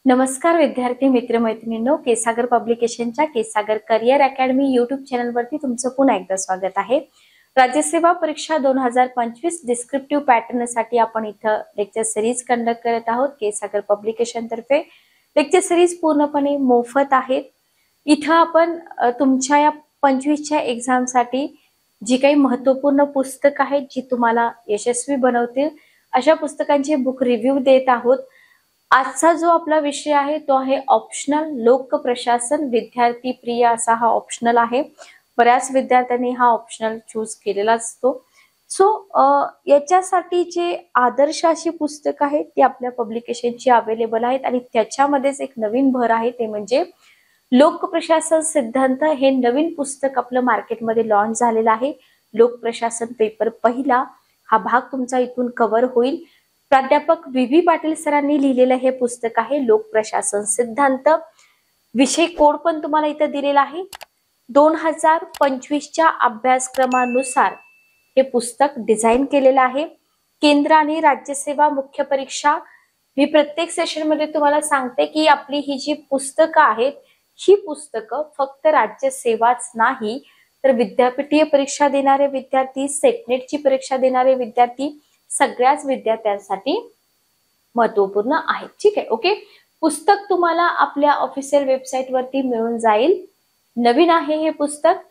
नमस्कार विद्यार्थी मित्र मैत्रिणींनो, केसागर पब्लिकेशनच्या केसागर करिअर अकॅडमी युट्यूब चॅनलवरती तुमचं पुन्हा एकदा स्वागत आहे। राज्यसेवा परीक्षा 2025 डिस्क्रिप्टिव्ह पॅटर्नसाठी आपण इथं लेक्चर सिरीज कंडक्ट करत आहोत। केसागर पब्लिकेशन तर्फे लेक्चर सिरीज पूर्णपणे मोफत आहेत। इथं आपण तुमच्या या 25च्या एक्झामसाठी जी काही महत्त्वपूर्ण पुस्तक आहेत जी तुम्हाला यशस्वी बनवतील अशा पुस्तकांचे बुक रिव्ह्यू देत आहोत। आजचा जो आपला विषय आहे तो आहे ऑप्शनल लोक प्रशासन विद्यार्थी प्रिय असा हा ऑप्शनल आहे। बऱ्याच विद्यार्थ्यांनी हा ऑप्शनल चूज केलेला असतो। सो याच्यासाठी जे आदर्श अशी पुस्तक आहेत ती आपल्या पब्लिकेशनची अवेलेबल आहेत आणि त्याच्यामध्येच एक नवीन भर आहे ते म्हणजे लोक प्रशासन सिद्धांत हे नवीन पुस्तक आपलं मार्केटमध्ये लॉन्च झालेलं आहे। लोक प्रशासन पेपर पहिला हा भाग तुमचा इथून कव्हर होईल। प्राध्यापक व्ही पाटील सरांनी लिहिलेलं हे पुस्तक आहे लोक प्रशासन सिद्धांत। विषय कोड पण तुम्हाला इथं दिलेला आहे। 2025च्या अभ्यासक्रमानुसार हे पुस्तक डिझाईन केलेलं आहे। केंद्र आणि राज्यसेवा मुख्य परीक्षा मी प्रत्येक सेशन मध्ये तुम्हाला सांगते की आपली ही जी पुस्तकं आहेत ही पुस्तकं फक्त राज्यसेवाच नाही तर विद्यापीठीय परीक्षा देणारे विद्यार्थी, सेटनेटची परीक्षा देणारे विद्यार्थी सगळ्याच विद्यार्थ्यांसाठी महत्त्वपूर्ण आहे। ठीक आहे, ओके। पुस्तक तुम्हाला आपल्या ऑफिशियल वेबसाईट वरती मिळून जाईल। नवीन आहे हे पुस्तक।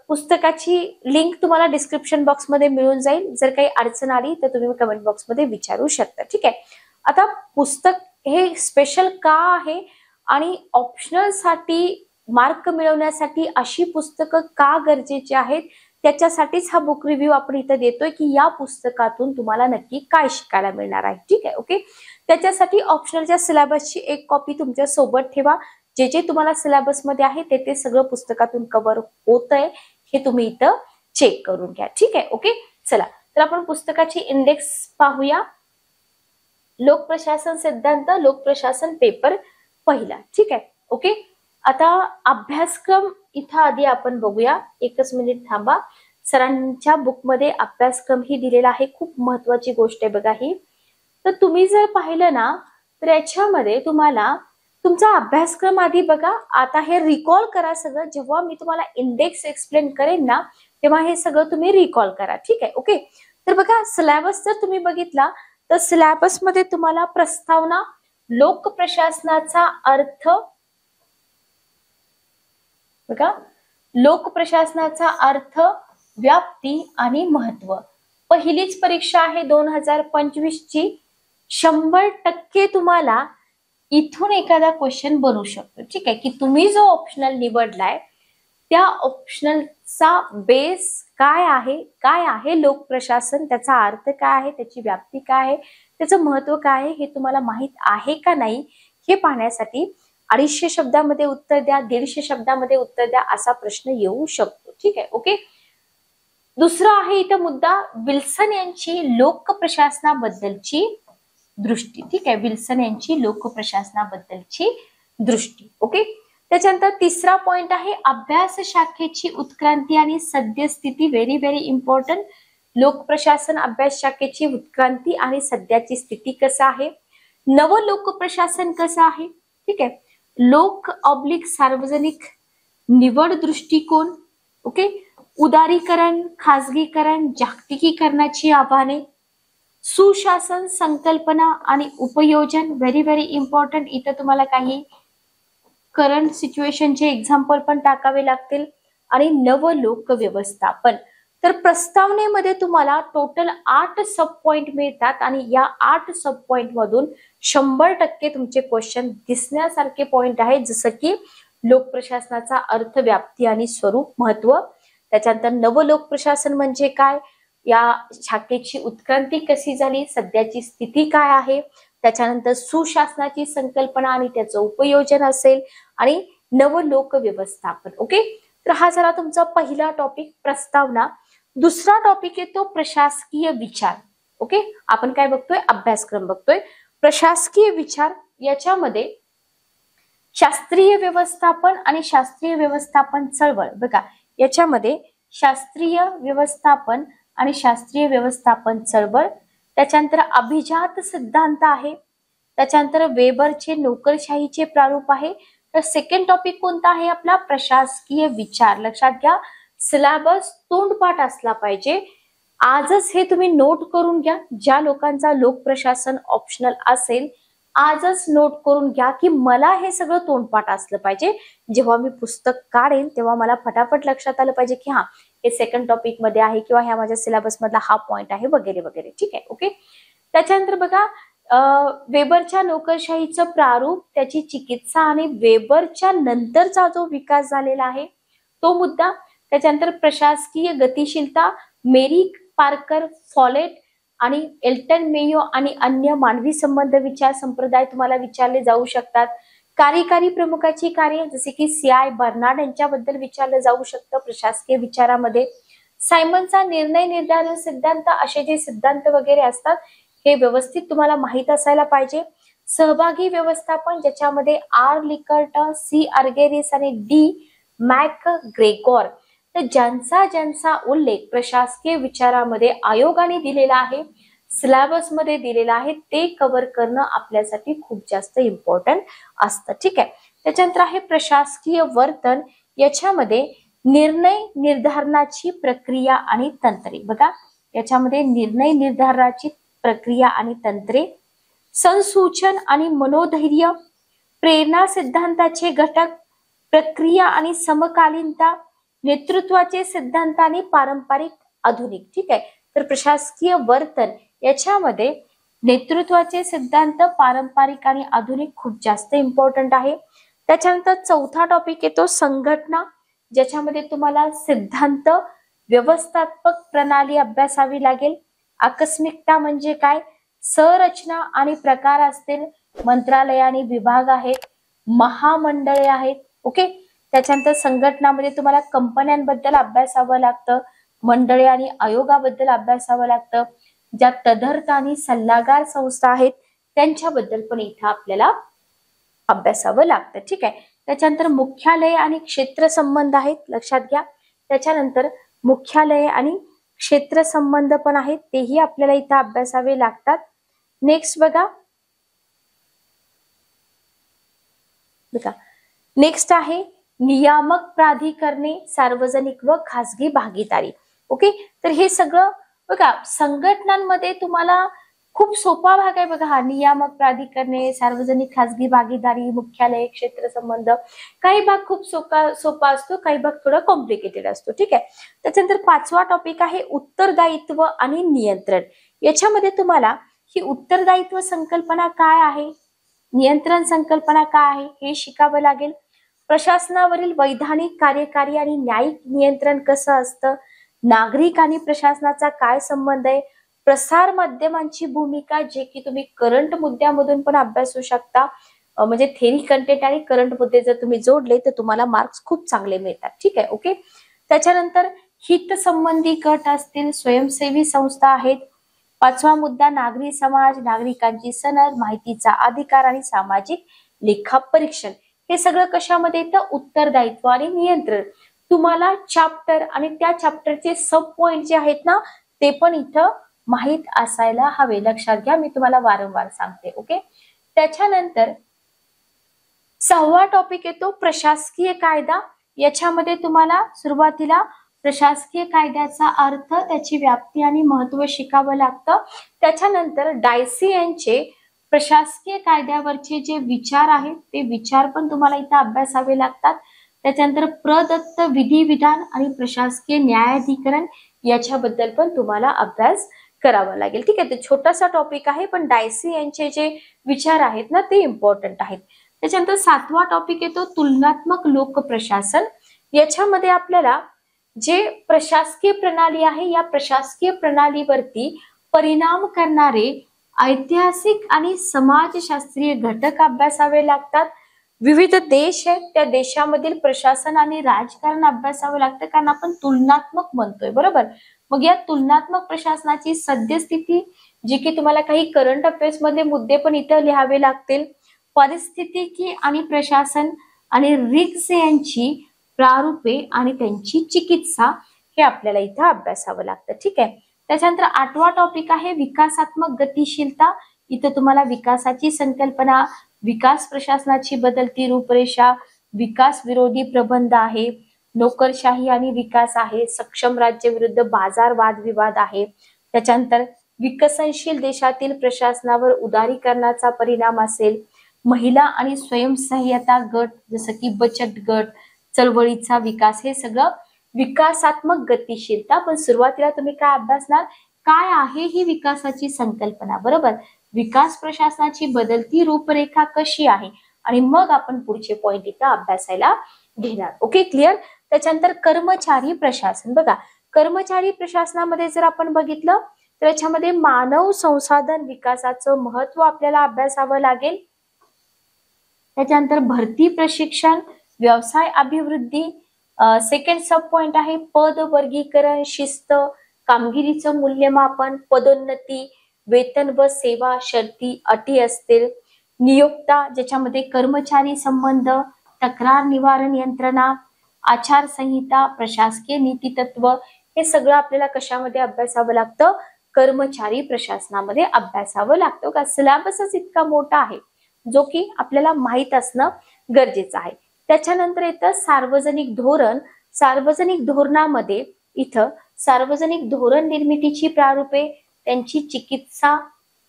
पुस्तकाची लिंक तुम्हाला डिस्क्रिप्शन बॉक्स मध्ये मिळून जाईल। जर काही अडचण आली तर तुम्ही कमेंट बॉक्स मध्ये विचारू शकता। ठीक आहे, आता पुस्तक हे स्पेशल का आहे आणि ऑप्शनल साठी मार्क मिळवण्यासाठी अशी पुस्तकं का गरजेची आहेत त्याच्यासाठीच हा बुक रिव्ह्यू आपण इथं देतोय की या पुस्तकातून तुम्हाला नक्की काय शिकायला मिळणार आहे। ठीक आहे, ओके। त्याच्यासाठी ऑप्शनलच्या सिलेबसची एक कॉपी तुमच्या सोबत ठेवा। जे जे तुम्हाला सिलेबस मध्ये आहे ते सगळं पुस्तकातून कव्हर होतंय हे तुम्ही इथं चेक करून घ्या। ठीक आहे, ओके। चला तर आपण पुस्तकाची इंडेक्स पाहूया। लोक प्रशासन सिद्धांत लोक प्रशासन पेपर पहिला। ठीक आहे, ओके। आता अभ्यासक्रम इथं आधी आपण बघूया। एकच मिनिट थांबा। सरांच्या बुक मध्ये अभ्यासक्रम ही दिलेला आहे। खूप महत्वाची गोष्ट आहे बघा ही। तर तुम्ही जर पाहिलं ना तर याच्यामध्ये तुम्हाला तुमचा अभ्यासक्रम आधी बघा। आता हे रिकॉल करा सगळं। जेव्हा मी तुम्हाला इंडेक्स एक्सप्लेन करेन ना तेव्हा हे सगळं तुम्ही रिकॉल करा। ठीक आहे, ओके। तर बघा सिलेबस जर तुम्ही बघितला तर सिलेबस मध्ये तुम्हाला प्रस्तावना, लोक प्रशासनाचा अर्थ बघा, लोक प्रशासनाचा अर्थ, व्याप्ती आणि महत्व। पहिलीच परीक्षा आहे 2025 ची। 100% तुम्हाला इथून एखादा क्वेश्चन बनू शकतो। ठीक आहे, की तुम्ही जो ऑप्शनल निवडलाय त्या ऑप्शनलचा बेस काय आहे लोक प्रशासन, त्याचा अर्थ काय आहे, त्याची व्याप्ती काय आहे, त्याचं महत्व काय आहे हे तुम्हाला माहित आहे का नाही हे पाहण्यासाठी 250 शब्दामध्ये उत्तर द्या, 150 शब्दामध्ये उत्तर द्या असा प्रश्न येऊ शकतो। ठीक आहे, ओके। दुसरा आहे इथं मुद्दा विल्सन यांची लोक प्रशासनाबद्दलची दृष्टी। ठीक आहे, विल्सन यांची लोक प्रशासनाबद्दलची दृष्टी, ओके। त्याच्यानंतर तिसरा पॉइंट आहे अभ्यास शाखेची उत्क्रांती आणि सद्यस्थिती। Very very important. लोक प्रशासन अभ्यास शाखेची उत्क्रांती आणि सध्याची स्थिती कसं आहे। नव लोक प्रशासन कसं आहे। ठीक आहे, लोक ऑब्लिक सार्वजनिक निवड दृष्टिकोन, ओके। उदारीकरण, खाजगीकरण, जागतिकीकरणाची आव्हाने, सुशासन संकल्पना आणि उपयोजन। Very very important. इथं तुम्हाला काही करंट सिच्युएशनचे एक्झाम्पल पण टाकावे लागतील आणि नव लोक व्यवस्थापन। तर प्रस्तावनेमध्ये तुम्हाला टोटल 8 सब पॉइंट मिळतात आणि या 8 सब पॉइंट मधून 100% तुमचे क्वेश्चन दिसण्यासारखे पॉइंट आहेत, जसं की लोक प्रशासनाचा अर्थ, व्याप्ती आणि स्वरूप, महत्व। त्याच्यानंतर नव लोक प्रशासन म्हणजे काय, या शाखेची उत्क्रांती कशी झाली, सध्याची स्थिती काय आहे, त्याच्यानंतर सुशासनाची संकल्पना आणि त्याचं उपयोजन असेल आणि नव लोक व्यवस्थापन। ओके, तर हा झाला तुमचा पहिला टॉपिक प्रस्तावना। दुसरा टॉपिक येतो प्रशासकीय विचार। ओके, आपण काय बघतोय, अभ्यासक्रम बघतोय प्रशासकीय विचार। याच्यामध्ये शास्त्रीय व्यवस्थापन आणि शास्त्रीय व्यवस्थापन चळवळ बघा। याच्यामध्ये शास्त्रीय व्यवस्थापन आणि शास्त्रीय व्यवस्थापन चळवळ, त्याच्यानंतर अभिजात सिद्धांत आहे, त्याच्यानंतर वेबरचे नोकरशाहीचे प्रारूप आहे. तर सेकंड टॉपिक कोणता आहे आपला? प्रशासकीय विचार. लक्षात घ्या, सिलेबस तोंडपाठ असला पाहिजे. आजच हे तुम्ही नोट करून घ्या. ज्या लोकांचा लोक प्रशासन ऑप्शनल असेल, आजच नोट करून घ्या की मला हे सगळं तोंडपाठ असलं पाहिजे. जेव्हा मी पुस्तक काढेन तेव्हा मला फटाफट लक्षात आलं पाहिजे की हा, हे सेकंड टॉपिक मध्ये आहे किंवा ह्या माझ्या सिलेबस मधला हा पॉइंट आहे वगैरे वगैरे. ठीक आहे, ओके. त्याच्यानंतर बघा, वेबरच्या नोकरशाहीचं प्रारूप, त्याची चिकित्सा आणि वेबरच्या नंतरचा जो विकास झालेला आहे तो मुद्दा. त्याच्यानंतर प्रशासकीय गतिशीलता, मेरी पार्कर, फॉलेट आणि एल्टन मेयो आणि अन्य मानवी संबंध विचार संप्रदाय तुम्हाला विचारले जाऊ शकतात. कार्यकारी प्रमुखाची कार्य, जसे की CI बर्नार्ड यांच्याबद्दल विचारलं जाऊ शकतं प्रशासकीय विचारामध्ये. सायमनचा निर्णय निर्धारण सिद्धांत, असे जे सिद्धांत वगैरे असतात हे व्यवस्थित तुम्हाला माहित असायला पाहिजे. सहभागी व्यवस्थापन, ज्याच्यामध्ये R लिकर्ट, C अर्गेरिस आणि D मॅक ग्रेगॉर, तर ज्यांचा उल्लेख प्रशासकीय विचारामध्ये आयोगाने दिलेला आहे, सिलेबस मध्ये दिलेला आहे, ते कव्हर करणं आपल्यासाठी खूप जास्त इम्पॉर्टंट असतं. ठीक आहे. त्याच्यानंतर आहे प्रशासकीय वर्तन. याच्यामध्ये निर्णय निर्धारणाची प्रक्रिया आणि तंत्रे. बघा, याच्यामध्ये निर्णय निर्धारणाची प्रक्रिया आणि तंत्रे, संसूचन आणि मनोधैर्य, प्रेरणा सिद्धांताचे घटक, प्रक्रिया आणि समकालीनता, नेतृत्वाचे सिद्धांत आणि पारंपरिक आधुनिक. ठीक आहे. तर प्रशासकीय वर्तन याच्यामध्ये नेतृत्वाचे सिद्धांत, पारंपरिक आणि आधुनिक खूप जास्त इम्पॉर्टंट आहे. त्याच्यानंतर चौथा टॉपिक येतो संघटना, ज्याच्यामध्ये तुम्हाला सिद्धांत, व्यवस्थापक प्रणाली अभ्यासावी लागेल. आकस्मिकता म्हणजे काय, संरचना आणि प्रकार असतील, मंत्रालय आणि विभाग आहेत, महामंडळे आहेत. ओके. त्याच्यानंतर संघटनामध्ये तुम्हाला कंपन्यांबद्दल अभ्यासावं लागतं, मंडळे आणि आयोगाबद्दल अभ्यासावं लागतं. ज्या तदर्थ आणि सल्लागार संस्था आहेत त्यांच्याबद्दल पण इथं आपल्याला अभ्यासावं लागतं. ठीक आहे. त्याच्यानंतर मुख्यालय आणि क्षेत्र संबंध आहेत, लक्षात घ्या. त्याच्यानंतर मुख्यालय आणि क्षेत्र संबंध पण आहेत, तेही आपल्याला इथं अभ्यासावे लागतात. नेक्स्ट बघा, नेक्स्ट आहे नियामक प्राधिकरणे, सार्वजनिक व खासगी भागीदारी. ओके. तर हे सगळं बघा, संघटनांमध्ये तुम्हाला खूप सोपा भाग आहे बघा हा, नियामक प्राधिकरणे, सार्वजनिक खासगी भागीदारी, मुख्यालय, क्षेत्र संबंध. काही भाग खूप सोपा असतो, काही भाग थोडा कॉम्प्लिकेटेड असतो. ठीक आहे. त्याच्यानंतर पाचवा टॉपिक आहे उत्तरदायित्व आणि नियंत्रण. याच्यामध्ये तुम्हाला ही उत्तरदायित्व संकल्पना काय आहे, नियंत्रण संकल्पना काय आहे हे शिकावं लागेल. प्रशासनावरील वैधानिक, कार्यकारी आणि न्यायिक नियंत्रण कसं असतं, नागरिक आणि प्रशासनाचा काय संबंध आहे, प्रसार माध्यमांची भूमिका, जे की तुम्ही करंट मुद्द्यामधून पण अभ्यासू शकता. म्हणजे थेरी कंटेंट आणि करंट मुद्दे जर तुम्ही जोडले तर तुम्हाला मार्क्स खूप चांगले मिळतात. ठीक आहे, ओके. त्याच्यानंतर हित संबंधी गट असतील, स्वयंसेवी संस्था आहेत. पाचवा मुद्दा नागरी समाज, नागरिकांची सनद, माहितीचा अधिकार आणि सामाजिक लेखापरीक्षण. हे सगळं कशामध्ये येतं, उत्तरदायित्व आणि नियंत्रण. तुम्हाला चॅप्टर आणि त्या चॅप्टरचे सब पॉइंट जे आहेत ना ते पण इथं माहित असायला हवे. लक्षात घ्या, मी तुम्हाला वारंवार सांगते. ओके. त्याच्यानंतर सहावा टॉपिक येतो प्रशासकीय कायदा. याच्यामध्ये तुम्हाला सुरुवातीला प्रशासकीय कायद्याचा अर्थ, त्याची व्याप्ती आणि महत्त्व शिकावं लागतं. त्याच्यानंतर डायसी यांचे प्रशासकीय कायद्यावरचे जे विचार आहेत ते विचार पण तुम्हाला इथं अभ्यासावे लागतात. त्याच्यानंतर प्रदत्त विधिविधान आणि प्रशासकीय न्यायाधिकरण याच्याबद्दल पण तुम्हाला अभ्यास करावा लागेल. ठीक आहे. ते छोटासा टॉपिक आहे, पण डायसी यांचे जे विचार आहेत ना ते इम्पॉर्टंट आहेत. त्याच्यानंतर सातवा टॉपिक येतो तुलनात्मक लोक प्रशासन. याच्यामध्ये आपल्याला जे प्रशासकीय प्रणाली आहे या प्रशासकीय प्रणालीवरती परिणाम करणारे ऐतिहासिक आणि समाजशास्त्रीय घटक अभ्यासावे लागतात. विविध देश आहेत, त्या देशामधील प्रशासन आणि राजकारण अभ्यासावं लागतं, कारण आपण तुलनात्मक म्हणतोय, बरोबर. मग या तुलनात्मक प्रशासनाची सद्यस्थिती, जी की तुम्हाला काही करंट अफेअर्स मध्ये मुद्दे पण इथं लिहावे लागतील. परिस्थितिकी आणि प्रशासन आणि रिग्स यांची प्रारूपे आणि त्यांची चिकित्सा, हे आपल्याला इथं अभ्यासावं लागतं. ठीक आहे. त्याच्यानंतर आठवा टॉपिक आहे विकासात्मक गतिशीलता. इथं तुम्हाला विकासाची संकल्पना, विकास प्रशासनाची बदलती रूपरेषा, विकास विरोधी प्रबंध आहे, नोकरशाही आणि विकास आहे, सक्षम राज्य विरुद्ध बाजार वादविवाद आहे, त्याच्यानंतर विकसनशील देशातील प्रशासनावर उदारीकरणाचा परिणाम असेल, महिला आणि स्वयंसहाय्यता गट जसं की बचत गट, चळवळीचा विकास, हे सगळं विकासात्मक गतिशीलता. पण सुरुवातीला तुम्ही काय अभ्यासणार, काय आहे ही विकासाची संकल्पना, बरोबर, विकास प्रशासनाची बदलती रूपरेखा कशी आहे, आणि मग आपण पुढचे पॉइंट इथं अभ्यासायला घेणार. Okay, clear. त्याच्यानंतर कर्मचारी प्रशासन. बघा, कर्मचारी प्रशासनामध्ये जर आपण बघितलं तर याच्यामध्ये मानव संसाधन विकासाचं महत्व आपल्याला अभ्यासावं लागेल. त्याच्यानंतर भरती प्रशिक्षण, व्यवसाय अभिवृद्धी, सेकंड सब पॉइंट आहे पद वर्गीकरण, शिस्त, कामगिरीचं मूल्यमापन, पदोन्नती, वेतन व सेवा शर्ती अटी असतील, नियोक्ता ज्याच्यामध्ये कर्मचारी संबंध, तक्रार निवारण यंत्रणा, आचारसंहिता, प्रशासकीय नीती तत्व, हे सगळं आपल्याला कशामध्ये अभ्यासावं लागतं, कर्मचारी प्रशासनामध्ये अभ्यासावं लागतं. का सिलेबसच इतका मोठा आहे जो की आपल्याला माहित असणं गरजेचं आहे. त्याच्यानंतर येतं सार्वजनिक धोरण. सार्वजनिक धोरणामध्ये इथं सार्वजनिक धोरण निर्मितीची प्रारूपे, त्यांची चिकित्सा,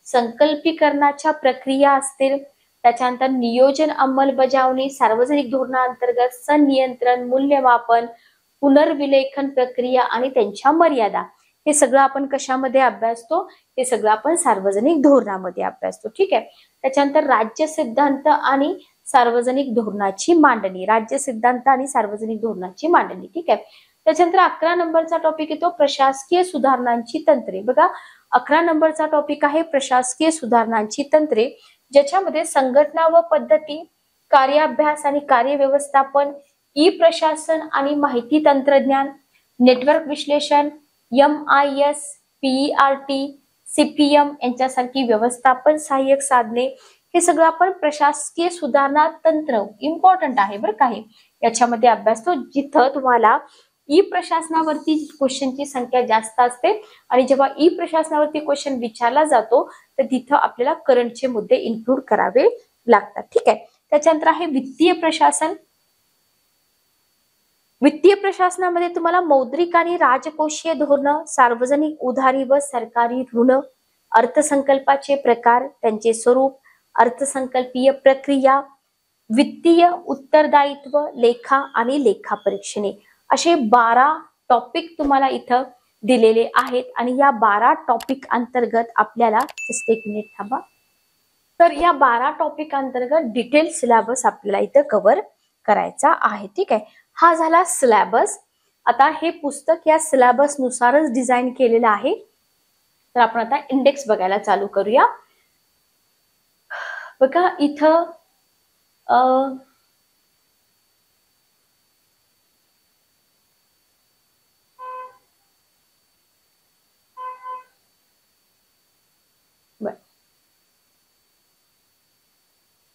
संकल्पीकरणाच्या प्रक्रिया असतील, त्याच्यानंतर नियोजन अंमलबजावणी, सार्वजनिक धोरणांतर्गत संनियंत्रण, मूल्यमापन, पुनर्विलेखन प्रक्रिया आणि त्यांच्या मर्यादा, हे सगळं आपण कशामध्ये अभ्यासतो, हे सगळं आपण सार्वजनिक धोरणामध्ये अभ्यासतो. ठीक आहे. त्याच्यानंतर राज्य सिद्धांत आणि सार्वजनिक धोरणाची मांडणी, राज्य सिद्धांत आणि सार्वजनिक धोरणाची मांडणी. ठीक आहे. त्याच्यानंतर 11 नंबरचा टॉपिक येतो प्रशासकीय सुधारणांची तंत्रे. बघा, 11 नंबरचा टॉपिक आहे प्रशासकीय सुधारणांची तंत्रे, ज्याच्यामध्ये संघटना व पद्धती, कार्याभ्यास आणि कार्यव्यवस्थापन, ई प्रशासन आणि माहिती तंत्रज्ञान, नेटवर्क विश्लेषण, MIS, PERT, CPM यांच्यासारखी व्यवस्थापन सहाय्यक साधने, हे सगळं आपण प्रशासकीय सुधारणा तंत्र, इम्पॉर्टंट आहे बरं का हे, याच्यामध्ये अभ्यासतो. जिथं तुम्हाला ई प्रशासनावरती क्वेश्चनची संख्या जास्त असते आणि जेव्हा ई प्रशासनावरती क्वेश्चन विचारला जातो तर तिथं आपल्याला करंटचे मुद्दे इन्क्लूड करावे लागतात. ठीक आहे. त्याच्यानंतर आहे वित्तीय प्रशासन. वित्तीय प्रशासनामध्ये तुम्हाला मौद्रिक आणि राजकोषीय धोरण, सार्वजनिक उधारी व सरकारी ऋण, अर्थसंकल्पाचे प्रकार, त्यांचे स्वरूप, अर्थसंकल्पीय प्रक्रिया, वित्तीय उत्तरदायित्व, लेखा आणि लेखा परीक्षणे, असे 12 टॉपिक तुम्हाला इथं दिलेले आहेत. आणि या 12 टॉपिक अंतर्गत आपल्याला, जस्ट एक मिनिट थांबा, तर या 12 टॉपिक अंतर्गत डिटेल सिलेबस आपल्याला इथं कव्हर करायचा आहे. ठीक आहे. हा झाला सिलेबस. आता हे पुस्तक या सिलेबस नुसारच डिझाईन केलेलं आहे. तर आपण आता इंडेक्स बघायला चालू करूया. बघा इथं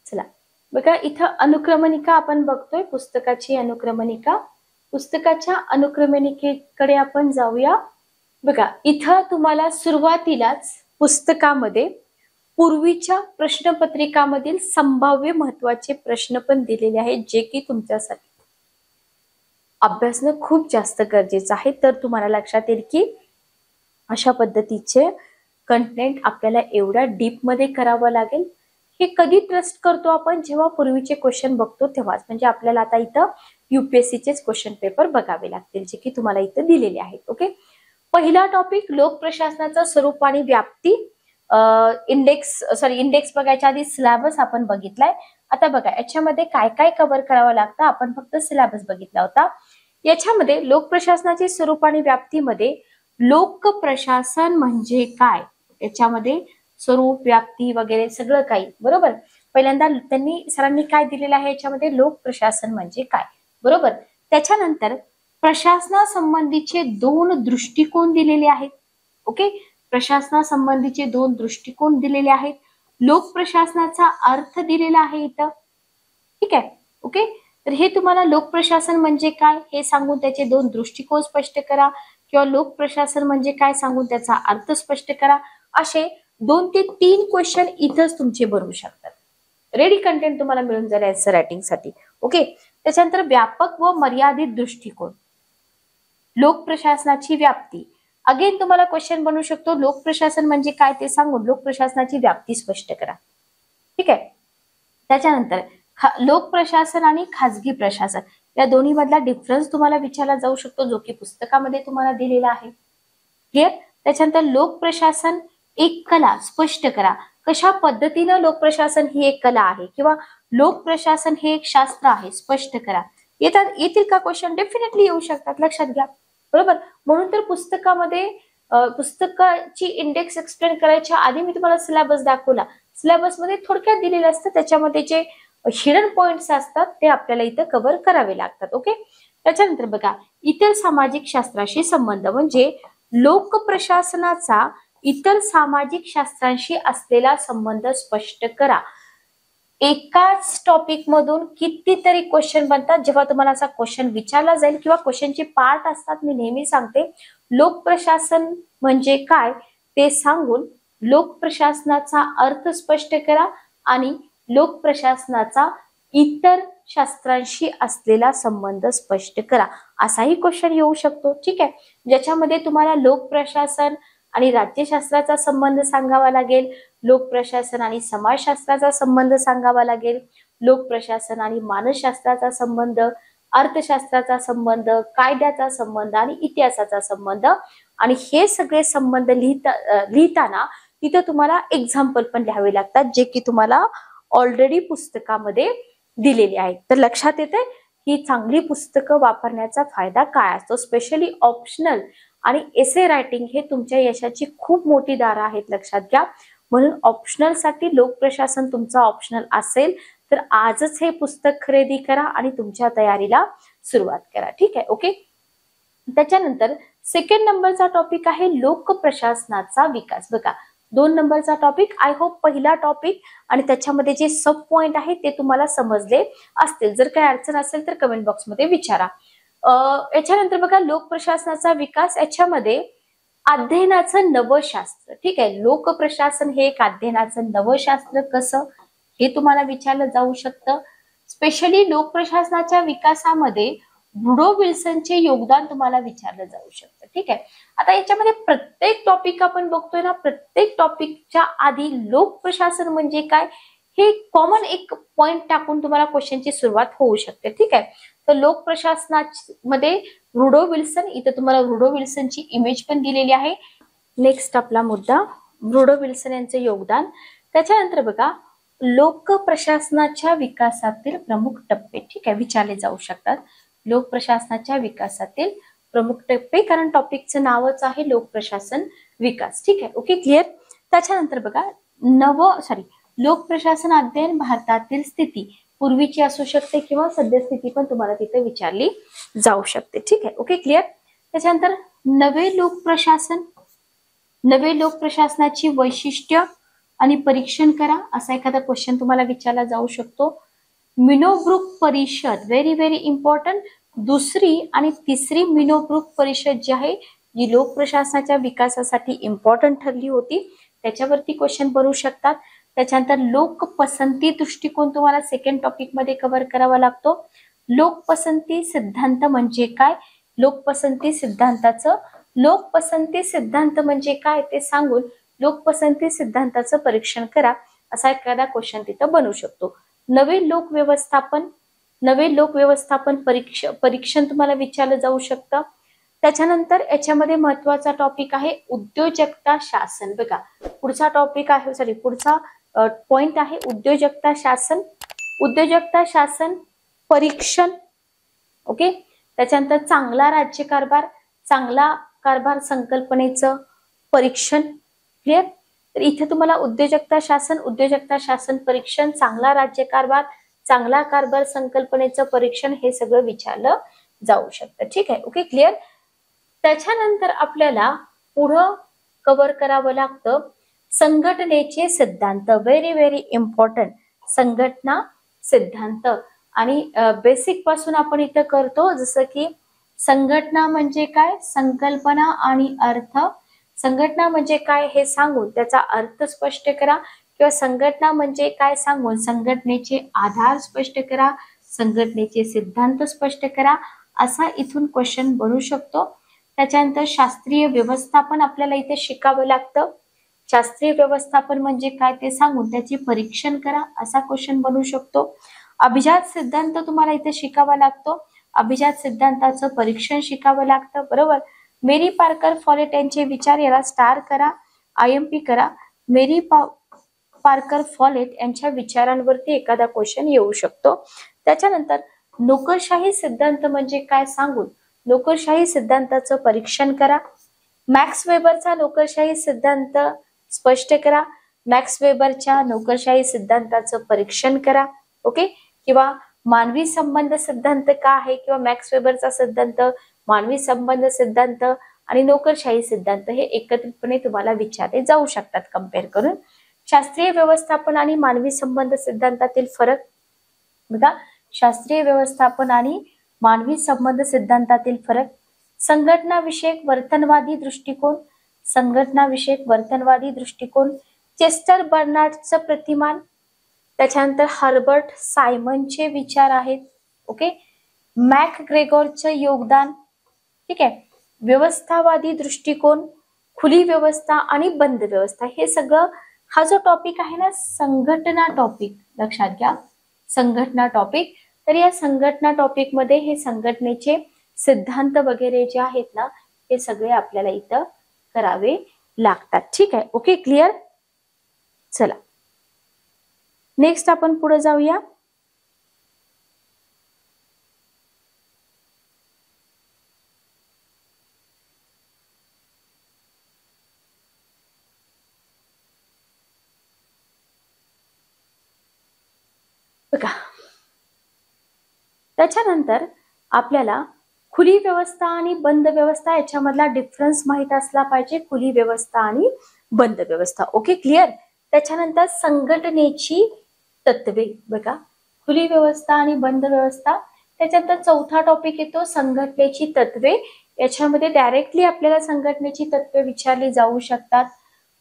चला बघा, इथं अनुक्रमणिका आपण बघतोय, पुस्तकाची अनुक्रमणिका. पुस्तकाच्या अनुक्रमणिकेकडे आपण जाऊया. बघा, इथं तुम्हाला सुरुवातीलाच पुस्तकामध्ये पूर्वीच्या प्रश्नपत्रिकामधील संभाव्य महत्वाचे प्रश्न पण दिलेले आहेत, जे की तुमच्यासाठी अभ्यासणं खूप जास्त गरजेचं आहे. तर तुम्हाला लक्षात येईल की अशा पद्धतीचे कंटेंट आपल्याला एवढ्या डीप मध्ये करावं लागेल. हे कधी ट्रस्ट करतो आपण, जेव्हा पूर्वीचे क्वेश्चन बघतो तेव्हाच. म्हणजे आपल्याला आता इथं UPSCचेच क्वेश्चन पेपर बघावे लागतील, जे की तुम्हाला इथं दिलेले आहेत. ओके. पहिला टॉपिक लोक प्रशासनाचं स्वरूप आणि व्याप्ती. इंडेक्स बघायच्या आधी सिलेबस आपण बघितलाय. आता बघा याच्यामध्ये काय काय कव्हर करावं लागतं, आपण फक्त सिलेबस बघितला होता. याच्यामध्ये लोक प्रशासनाचे स्वरूप आणि व्याप्तीमध्ये लोक प्रशासन म्हणजे काय, याच्यामध्ये स्वरूप, व्याप्ती वगैरे सगळं काही, बरोबर. पहिल्यांदा सरांनी काय दिलेलं आहे याच्यामध्ये, लोक प्रशासन म्हणजे काय, बरोबर. त्याच्यानंतर प्रशासनासंबंधीचे 2 दृष्टिकोन दिलेले आहेत. ओके. प्रशासनासंबंधीचे 2 दृष्टिकोन दिलेले आहेत. लोक प्रशासनाचा अर्थ दिलेला आहे इथं. ठीक आहे. ओके. तर हे तुम्हाला लोक प्रशासन म्हणजे काय हे सांगून त्याचे 2 दृष्टिकोन स्पष्ट करा, किंवा लोक प्रशासन म्हणजे काय सांगून त्याचा अर्थ स्पष्ट करा. असे 2 ते 3 क्वेश्चन इथंच तुमचे बनवू शकतात. रेडी कंटेंट तुम्हाला मिळून जाईल आन्सर रायटिंगसाठी. ओके. त्याच्यानंतर व्यापक व मर्यादित दृष्टिकोन, लोकप्रशासनाची व्याप्ती. अगेन तुम्हाला क्वेश्चन बनवू शकतो, लोकप्रशासन म्हणजे काय ते सांगून लोकप्रशासनाची व्याप्ती स्पष्ट करा. ठीक आहे. त्याच्यानंतर लोकप्रशासन आणि खाजगी प्रशासन या दोन्ही मधला डिफरन्स तुम्हाला विचारला जाऊ शकतो, जो की पुस्तकामध्ये तुम्हाला दिलेला आहे. क्लिअर. त्याच्यानंतर लोकप्रशासन एक कला स्पष्ट करा. कशा पद्धतीनं लोकप्रशासन ही एक कला आहे किंवा लोकप्रशासन हे एक शास्त्र आहे, स्पष्ट करा. येतील का क्वेश्चन? डेफिनेटली येऊ शकतात, लक्षात घ्या. बरोबर. म्हणून तर पुस्तकामध्ये पुस्तकाची इंडेक्स एक्सप्लेन करायच्या आधी मी तुम्हाला सिलेबस दाखवला. सिलेबसमध्ये थोडक्यात दिलेलं असतं, त्याच्यामध्ये जे हिडन पॉइंट्स असतात ते आपल्याला इथं कव्हर करावे लागतात. ओके. त्याच्यानंतर बघा, इतर सामाजिक शास्त्राशी संबंध म्हणजे लोकप्रशासनाचा इतर सामाजिक शास्त्रांशी असलेला संबंध स्पष्ट करा. एकाच टॉपिक मधून कितीतरी क्वेश्चन बनतात. जेव्हा तुम्हाला असा क्वेश्चन विचारला जाईल किंवा क्वेश्चनचे पार्ट असतात, मी नेहमी सांगते लोकप्रशासन म्हणजे काय ते सांगून लोकप्रशासनाचा अर्थ स्पष्ट करा आणि लोकप्रशासनाचा इतर शास्त्रांशी असलेला संबंध स्पष्ट करा, असाही क्वेश्चन येऊ शकतो. ठीक आहे. ज्याच्यामध्ये तुम्हाला लोकप्रशासन आणि राज्यशास्त्राचा संबंध सांगावा लागेल, लोकप्रशासन आणि समाजशास्त्राचा संबंध सांगावा लागेल, लोकप्रशासन आणि मानसशास्त्राचा संबंध, अर्थशास्त्राचा संबंध, कायद्याचा संबंध आणि इतिहासाचा संबंध. आणि हे सगळे संबंध लिहिताना तिथं तुम्हाला एक्झाम्पल पण लिहावे लागतात, जे की तुम्हाला ऑलरेडी पुस्तकामध्ये दिलेले आहेत. तर लक्षात येते ही चांगली पुस्तकं वापरण्याचा फायदा काय असतो. स्पेशली ऑप्शनल आणि एसे रायटिंग हे तुमच्या यशाची खूप मोठी दारं आहेत, लक्षात घ्या. म्हणून ऑप्शनल साठी लोकप्रशासन तुमचा ऑप्शनल असेल तर आजच हे पुस्तक खरेदी करा आणि तुमच्या तयारीला सुरुवात करा. ठीक आहे. ओके. त्याच्यानंतर सेकंड नंबरचा टॉपिक आहे लोकप्रशासनाचा विकास. बघा, 2 नंबरचा टॉपिक, आय होप पहिला टॉपिक आणि त्याच्यामध्ये जे सब पॉइंट आहे ते तुम्हाला समजले असतील. जर काही अडचण असेल तर कमेंट बॉक्समध्ये विचारा. याच्यानंतर बघा, लोकप्रशासनाचा विकास, याच्यामध्ये अध्ययनाचं नवशास्त्र. ठीक आहे. लोकप्रशासन हे एक अध्ययनाचं नवशास्त्र कसं हे तुम्हाला विचारलं जाऊ शकतं. स्पेशली लोकप्रशासनाच्या विकासामध्ये वुडो विल्सनचे योगदान तुम्हाला विचारलं जाऊ शकतं. ठीक आहे. आता याच्यामध्ये प्रत्येक टॉपिक आपण बघतोय ना, प्रत्येक टॉपिकच्या आधी लोकप्रशासन म्हणजे काय हे कॉमन एक पॉइंट टाकून तुम्हाला क्वेश्चनची सुरुवात होऊ शकते. ठीक आहे. तर लोकप्रशासनामध्ये वुडो विल्सन, इथं तुम्हाला वुडो विल्सनची इमेज पण दिलेली आहे. नेक्स्ट आपला मुद्दा वुडो विल्सन यांचे योगदान. त्याच्यानंतर बघा, लोकप्रशासनाच्या विकासातील प्रमुख टप्पे. ठीक आहे, विचारले जाऊ शकतात. लोकप्रशासनाच्या विकासातील प्रमुख टप्पे, कारण टॉपिकचं नावच आहे लोकप्रशासन विकास. ठीक आहे. Okay, clear. त्याच्यानंतर बघा, लोकप्रशासन अध्ययन भारतातील स्थिती पूर्वीची असू शकते किंवा सद्यस्थिती पण तुम्हाला तिथे विचारली जाऊ शकते. ठीक आहे. Okay, clear. त्याच्यानंतर नवे लोकप्रशासनाची वैशिष्ट्य आणि परीक्षण करा, असा एखादा क्वेश्चन तुम्हाला विचारला जाऊ शकतो. मिनोब्रुक परिषद, व्हेरी व्हेरी इम्पॉर्टंट. दुसरी आणि तिसरी मिनोब्रुक परिषद जी आहे, जी लोकप्रशासनाच्या विकासासाठी इम्पॉर्टंट ठरली होती, त्याच्यावरती क्वेश्चन बनवू शकतात. त्याच्यानंतर लोकपसंती दृष्टिकोन तुम्हाला सेकंड टॉपिक मध्ये कव्हर करावा लागतो. लोकपसंती सिद्धांत म्हणजे काय, लोकपसंती सिद्धांत म्हणजे काय ते सांगून लोकपसंती सिद्धांताचं परीक्षण करा, असा एखादा क्वेश्चन तिथं बनवू शकतो. नवे लोकव्यवस्थापन परीक्षण तुम्हाला विचारलं जाऊ शकतं. त्याच्यानंतर याच्यामध्ये महत्वाचा टॉपिक आहे उद्योजकता शासन. बघा, पुढचा टॉपिक आहे पुढचा पॉइंट आहे उद्योजकता शासन परीक्षण. ओके. त्याच्यानंतर चांगला कारभार संकल्पनेचं परीक्षण. क्लिअर. तर इथे तुम्हाला उद्योजकता शासन परीक्षण, चांगला कारभार संकल्पनेचं परीक्षण हे सगळं विचारलं जाऊ शकतं. ठीक आहे. Okay, clear. त्याच्यानंतर आपल्याला पुढं कव्हर करावं लागतं संघटनेचे सिद्धांत. व्हेरी व्हेरी इम्पॉर्टंट, संघटना सिद्धांत. आणि बेसिक पासून आपण इथं करतो, जसं की संघटना म्हणजे काय, संकल्पना आणि अर्थ, संघटना म्हणजे काय हे सांगून त्याचा अर्थ स्पष्ट करा, किंवा संघटना म्हणजे काय सांगून संघटनेचे आधार स्पष्ट करा, संघटनेचे सिद्धांत स्पष्ट करा, असा इथून क्वेश्चन बनू शकतो. त्याच्यानंतर शास्त्रीय व्यवस्थापन आपल्याला इथे शिकावं लागतं. शास्त्रीय व्यवस्थापन म्हणजे काय ते सांगून त्याचे परीक्षण करा, असा क्वेश्चन बनू शकतो. अभिजात सिद्धांत तुम्हाला इथे शिकावा लागतो, अभिजात सिद्धांताचं परीक्षण शिकावं लागतं, बरोबर. मेरी पार्कर फॉलेट यांचे विचार, याला स्टार करा, IMP करा. मेरी पार्कर फॉलेट यांच्या विचारांवरती एखादा क्वेश्चन येऊ शकतो. त्याच्यानंतर नोकरशाही सिद्धांत म्हणजे काय सांगून नोकरशाही सिद्धांताचं परीक्षण करा. मॅक्स वेबरचा नोकरशाही सिद्धांत स्पष्ट करा, मॅक्स वेबरच्या नोकरशाही सिद्धांताचं परीक्षण करा. ओके. किंवा मानवी संबंध सिद्धांत का आहे, किंवा मॅक्स वेबरचा सिद्धांत, मानवी संबंध सिद्धांत आणि नोकरशाही सिद्धांत हे एकत्रितपणे तुम्हाला विचारले जाऊ शकतात कम्पेअर करून. शास्त्रीय व्यवस्थापन आणि मानवी संबंध सिद्धांतातील फरक बघा. शास्त्रीय व्यवस्थापन आणि मानवी संबंध सिद्धांतातील फरक. संघटनाविषयक वर्तनवादी दृष्टिकोन, संघटनाविषयक वर्तनवादी दृष्टिकोन. चेस्टर बर्नार्डचं प्रतिमान, त्याच्यानंतर हर्बर्ट सायमनचे विचार आहेत. ओके. मॅक ग्रेगोरचं योगदान, ठीक आहे. व्यवस्थावादी दृष्टिकोन, खुली व्यवस्था आणि बंद व्यवस्था, हे सगळं हा जो टॉपिक आहे ना संघटना टॉपिक, लक्षात घ्या संघटना टॉपिक. तर या संघटना टॉपिक मध्ये हे संघटनेचे सिद्धांत वगैरे जे आहेत ना हे सगळे आपल्याला इथं करावे लागतात. ठीक आहे. Okay, clear. चला नेक्स्ट आपण पुढे जाऊया. बघा, त्याच्यानंतर आपल्याला खुली व्यवस्था आणि बंद व्यवस्था याच्यामधला डिफरन्स माहित असला पाहिजे. खुली व्यवस्था आणि बंद व्यवस्था. Okay, clear. त्याच्यानंतर संघटनेची तत्वे. बघा, खुली व्यवस्था आणि बंद व्यवस्था. त्याच्यानंतर चौथा टॉपिक येतो संघटनेची तत्वे. याच्यामध्ये डायरेक्टली आपल्याला संघटनेची तत्वे विचारली जाऊ शकतात.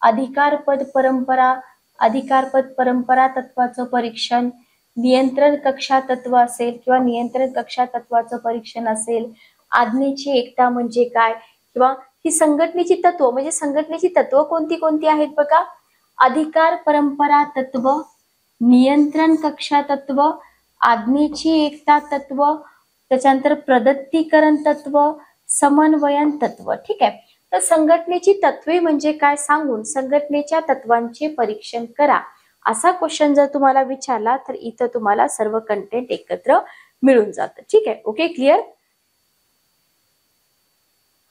अधिकारपद परंपरा, अधिकारपद परंपरा तत्वाचं परीक्षण, नियंत्रण कक्षा तत्व असेल किंवा नियंत्रण कक्षा तत्वाचं परीक्षण असेल, आज्ञेची एकता म्हणजे काय, किंवा ही संघटनेची तत्व म्हणजे संघटनेची तत्व कोणती कोणती आहेत बघा. अधिकार परंपरा तत्व, नियंत्रण कक्षा तत्व, आज्ञेची एकता तत्व, त्याच्यानंतर प्रदत्तीकरण तत्व, समन्वयन तत्व. ठीक आहे. तर संघटनेची तत्वे म्हणजे काय सांगून संघटनेच्या तत्वांचे परीक्षण करा, असा क्वेश्चन जर तुम्हाला विचारला तर इथं तुम्हाला सर्व कंटेंट एकत्र मिळून जातं. ठीक आहे. Okay, clear.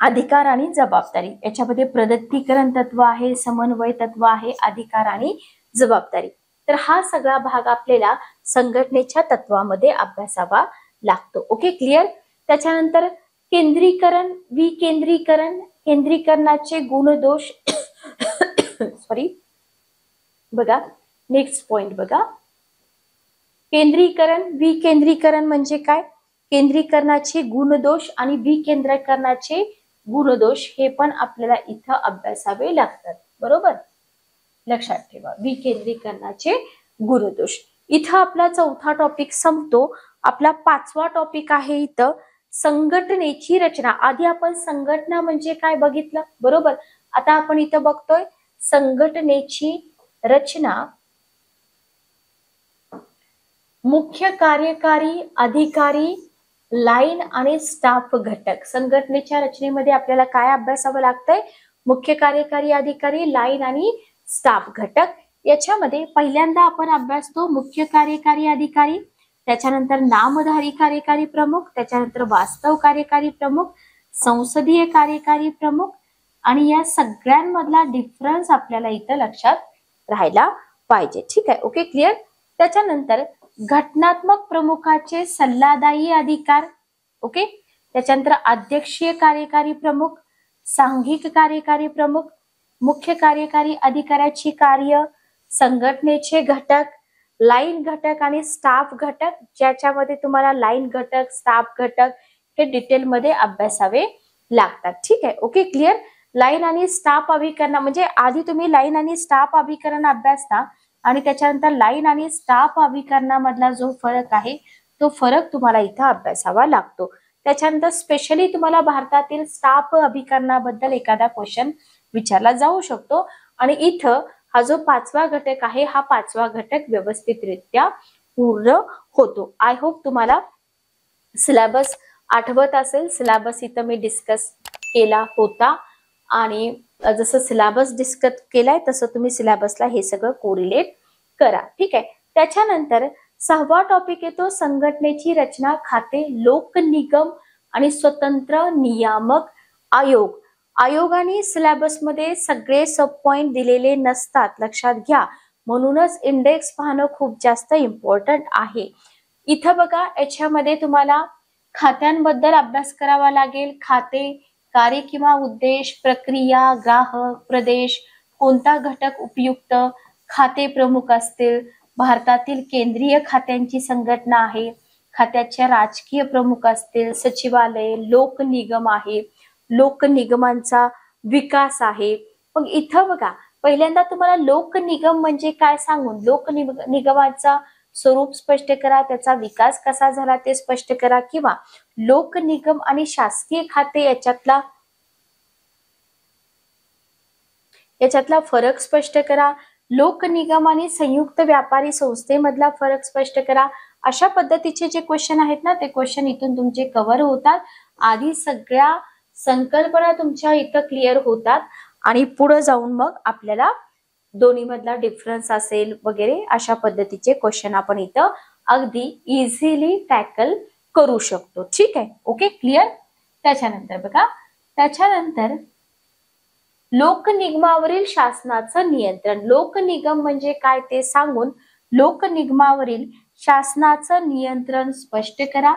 अधिकार आणि जबाबदारी याच्यामध्ये प्रदत्तीकरण तत्व आहे, समन्वय तत्व आहे, अधिकार आणि जबाबदारी. तर हा सगळा भाग आपल्याला संघटनेच्या तत्वामध्ये अभ्यासावा लागतो. Okay, clear. त्याच्यानंतर केंद्रीकरण, विकेंद्रीकरण, केंद्रीकरणाचे गुणदोष सॉरी बघा, नेक्स्ट पॉइंट बघा. केंद्रीकरण, विकेंद्रीकरण म्हणजे काय, केंद्रीकरणाचे गुणदोष आणि विकेंद्रीकरणाचे गुणदोष हे पण आपल्याला इथं अभ्यासावे लागतात. बरोबर, लक्षात ठेवा. विकेंद्रीकरणाचे गुणदोष. इथं आपला चौथा टॉपिक संपतो. आपला पाचवा टॉपिक आहे इथं संघटनेची रचना. आधी आपण संघटना म्हणजे काय बघितलं, बरोबर. आता आपण इथं बघतोय संघटनेची रचना. मुख्य कार्यकारी अधिकारी, लाईन आणि स्टाफ घटक. संघटनेच्या रचनेमध्ये आपल्याला काय अभ्यासावं लागतंय, मुख्य कार्यकारी अधिकारी, लाईन आणि स्टाफ घटक. याच्यामध्ये पहिल्यांदा आपण अभ्यासतो मुख्य कार्यकारी अधिकारी, त्याच्यानंतर नामधारी कार्यकारी प्रमुख, त्याच्यानंतर वास्तव कार्यकारी प्रमुख, संसदीय कार्यकारी प्रमुख. आणि या सगळ्यांमधला डिफरन्स आपल्याला इथं लक्षात राहायला पाहिजे. ठीक आहे. Okay, clear. त्याच्यानंतर घटनात्मक प्रमुखाचे सल्लादायी अधिकार. ओके. त्याच्यानंतर अध्यक्षीय कार्यकारी प्रमुख, सांघिक कार्यकारी प्रमुख, मुख्य कार्यकारी अधिकाऱ्याची कार्य, संघटनेचे घटक, लाईन घटक आणि स्टाफ घटक, ज्याच्यामध्ये तुम्हाला लाईन घटक, स्टाफ घटक हे डिटेलमध्ये अभ्यासावे लागतात. ठीक आहे. Okay, clear. लाईन आणि स्टाफ अभिकरण म्हणजे आधी तुम्ही लाईन आणि स्टाफ अभिकरण अभ्यासता आणि त्याच्यानंतर लाईन आणि स्टाफ अभिकरणामधला जो फरक आहे तो फरक तुम्हाला इथं अभ्यासावा लागतो. त्याच्यानंतर स्पेशली तुम्हाला भारतातील स्टाफ अभिकरणाबद्दल एखादा क्वेश्चन विचारला जाऊ शकतो आणि इथं हा जो 5वा घटक आहे हा 5वा घटक व्यवस्थितरित्या पूर्ण होतो. आय होप तुम्हाला सिलेबस आठवत असेल. सिलेबस इथं मी डिस्कस केला होता आणि जसं सिलेबस डिस्कस केलाय तसं तुम्ही सिलेबसला हे सगळं कोरिलेट करा. ठीक आहे. त्याच्यानंतर 6वा टॉपिक येतो संघटनेची रचना, खाते, लोक निगम आणि स्वतंत्र नियामक आयोग. आयोगाने सिलेबस मध्ये सगळे सब पॉइंट दिलेले नसतात, लक्षात घ्या. म्हणूनच इंडेक्स पाहणं खूप जास्त इम्पॉर्टंट आहे. इथं बघा याच्यामध्ये तुम्हाला खात्यांबद्दल अभ्यास करावा लागेल. खाते, कार्य किंवा उद्देश, प्रक्रिया, ग्राहक, प्रदेश, कोणता घटक उपयुक्त, खाते प्रमुख असतील, भारतातील केंद्रीय खात्यांची संघटना आहे, खात्याच्या राजकीय प्रमुख असतील, सचिवालय, लोक निगम आहे, लोक निगमांचा विकास आहे. मग इथं बघा पहिल्यांदा तुम्हाला लोक निगम म्हणजे काय सांगून लोक निगमाचा स्वरूप स्पष्ट करा, त्याचा विकास कसा झाला ते स्पष्ट करा, किंवा लोक निगम आणि शासकीय खाते याच्यातला फरक स्पष्ट करा, लोक निगम आणि संयुक्त व्यापारी संस्थेमधला फरक स्पष्ट करा. अशा पद्धतीचे जे क्वेश्चन आहेत ना ते क्वेश्चन इथून तुमचे कव्हर होतात. आधी सगळ्या संकल्पना तुमच्या इथं क्लिअर होतात आणि पुढे जाऊन मग आपल्याला दोन्ही मधला डिफरन्स असेल वगैरे अशा पद्धतीचे क्वेश्चन आपण इथं अगदी इझिली टॅकल करू शकतो. ठीक आहे. Okay, clear. त्याच्यानंतर बघा त्याच्यानंतर लोक निगमावरील शासनाचं नियंत्रण. लोक निगम म्हणजे काय ते सांगून लोक निगमावरील शासनाचं नियंत्रण स्पष्ट करा,